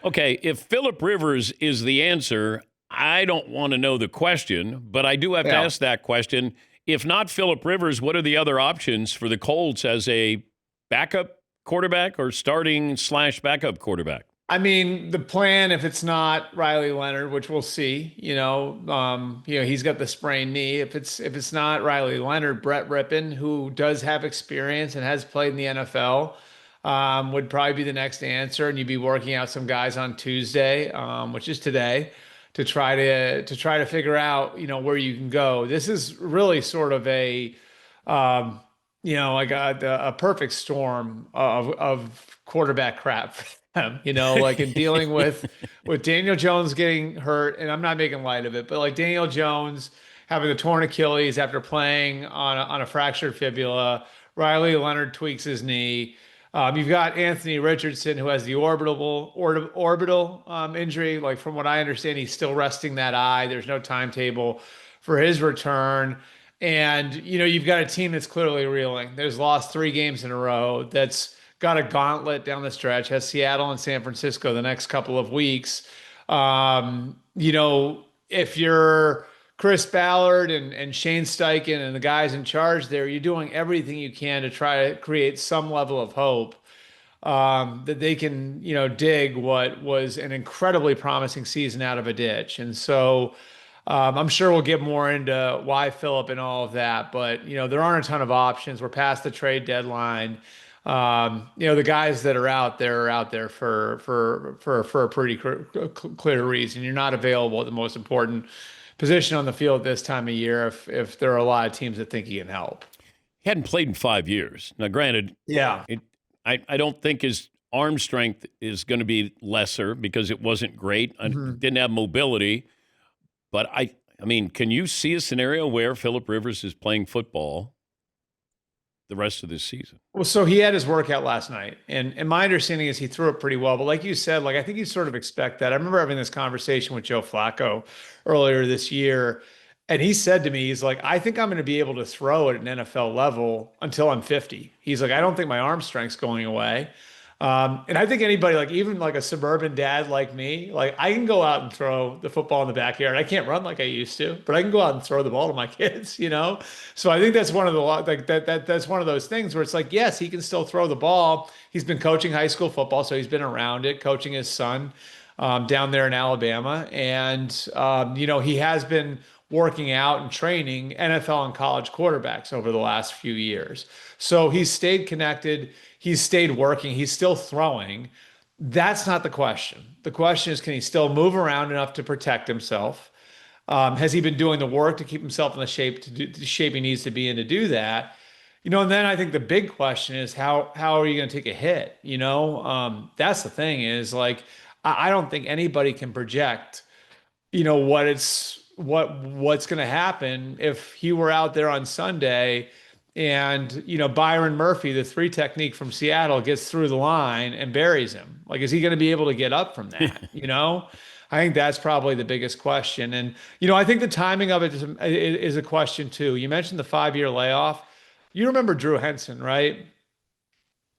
Okay, if Philip Rivers is the answer, I don't want to know the question, but I do have to Yeah. ask that question. If not Philip Rivers, what are the other options for the Colts as a backup quarterback or starting slash backup quarterback? I mean, the plan, if it's not Riley Leonard, which we'll see, he's got the sprained knee. If it's not Riley Leonard, Brett Rippon, who does have experience and has played in the NFL, would probably be the next answer. And you'd be working out some guys on Tuesday, which is today, to try to figure out, where you can go. This is really sort of um, like a perfect storm of quarterback crap for them, like in dealing with Daniel Jones getting hurt, and I'm not making light of it, but like Daniel Jones having the torn Achilles after playing on a fractured fibula. Riley Leonard tweaks his knee. You've got Anthony Richardson, who has the orbital injury. Like from what I understand, he's still resting that eye. There's no timetable for his return. And you've got a team that's clearly reeling. There's lost 3 games in a row. That's got a gauntlet down the stretch. Has Seattle and San Francisco the next couple of weeks. If you're Chris Ballard and Shane Steichen and the guys in charge there, you're doing everything you can to try to create some level of hope that they can, dig what was an incredibly promising season out of a ditch. And so I'm sure we'll get more into why Philip and all of that, but there aren't a ton of options. We're past the trade deadline. The guys that are out there for a pretty clear reason. You're not available at the most important position on the field this time of year if there are a lot of teams that think he can help. He hadn't played in 5 years. Now, granted, Yeah. I don't think his arm strength is going to be lesser because it wasn't great. I didn't have mobility. But I mean, can you see a scenario where Philip Rivers is playing football the rest of this season? Well, so he had his workout last night, and my understanding is he threw it pretty well. But like you said, like I think you sort of expect that. I remember having this conversation with Joe Flacco earlier this year, and he said to me, he's like, I think I'm going to be able to throw at an NFL level until I'm 50. He's like, I don't think my arm strength's going away. And I think anybody, like even like a suburban dad like me, like I can go out and throw the football in the backyard. I can't run like I used to, but I can go out and throw the ball to my kids. So I think that's one of the like that's one of those things where it's like, yes, he can still throw the ball. He's been coaching high school football, so he's been around it, coaching his son down there in Alabama, and he has been working out and training NFL and college quarterbacks over the last few years. So he's stayed connected. He's stayed working. He's still throwing. That's not the question. The question is, can he still move around enough to protect himself? Has he been doing the work to keep himself in the shape he needs to be in to do that? And then I think the big question is how are you going to take a hit? That's the thing is like I don't think anybody can project, what's going to happen if he were out there on Sunday and Byron Murphy, the three technique from Seattle, gets through the line and buries him. Like, is he going to be able to get up from that? I think that's probably the biggest question. And I think the timing of it is a question too. You mentioned the 5-year layoff. You remember Drew Henson, right?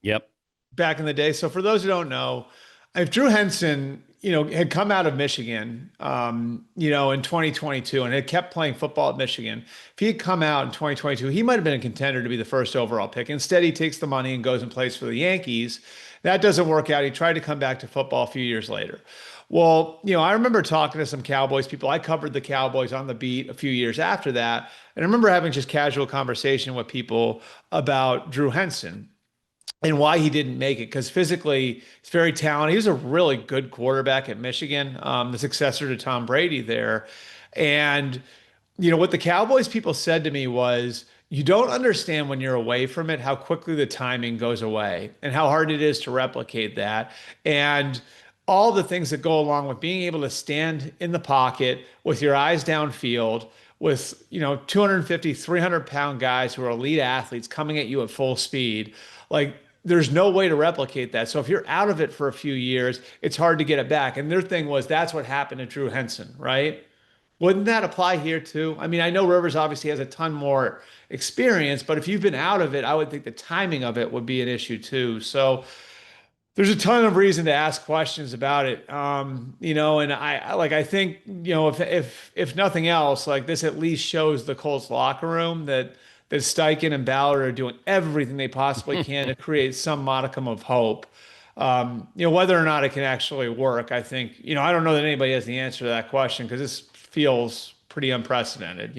Yep. Back in the day. So for those who don't know, if Drew Henson, had come out of Michigan, in 2022 and had kept playing football at Michigan, if he had come out in 2022, he might have been a contender to be the first overall pick. Instead, he takes the money and goes and plays for the Yankees. That doesn't work out. He tried to come back to football a few years later. Well, I remember talking to some Cowboys people. I covered the Cowboys on the beat a few years after that. And I remember having just casual conversation with people about Drew Henson and why he didn't make it. Because physically, he's very talented. He was a really good quarterback at Michigan, the successor to Tom Brady there. And, what the Cowboys people said to me was, you don't understand when you're away from it, how quickly the timing goes away and how hard it is to replicate that. And all the things that go along with being able to stand in the pocket with your eyes downfield with, 250, 300-pound guys who are elite athletes coming at you at full speed. Like, there's no way to replicate that. So if you're out of it for a few years, it's hard to get it back. And their thing was that's what happened to Drew Henson, right? Wouldn't that apply here too? I mean, I know Rivers obviously has a ton more experience, but if you've been out of it, I would think the timing of it would be an issue too. So There's a ton of reason to ask questions about it. And I think, if nothing else, like this at least shows the Colts locker room that Steichen and Ballard are doing everything they possibly can to create some modicum of hope. Whether or not it can actually work, I think, I don't know that anybody has the answer to that question because this feels pretty unprecedented.